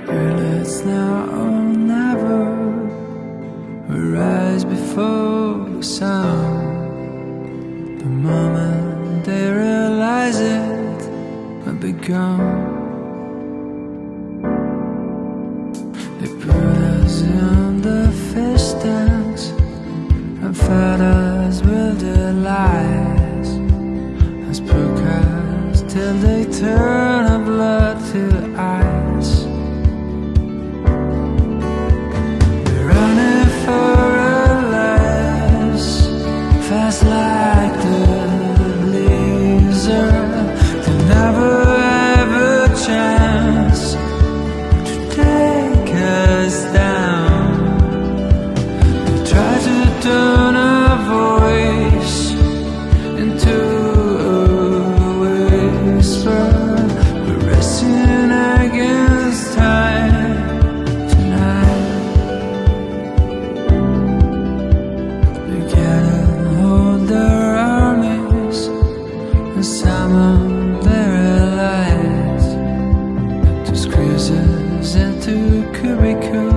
Girl, it's now or never. We rise before the sun. The moment they realize it, we'll be gone. They put us in the fish tanks and fed us with their lies, as broadcast till they turn our blood to ice. We're running for our lives, fast like the blizzard. They never have a chance to take us down. They try to turn our voice into a whisper. We're racing against time tonight. We gather all their armies and summon their allies to squeeze us into a cubicle.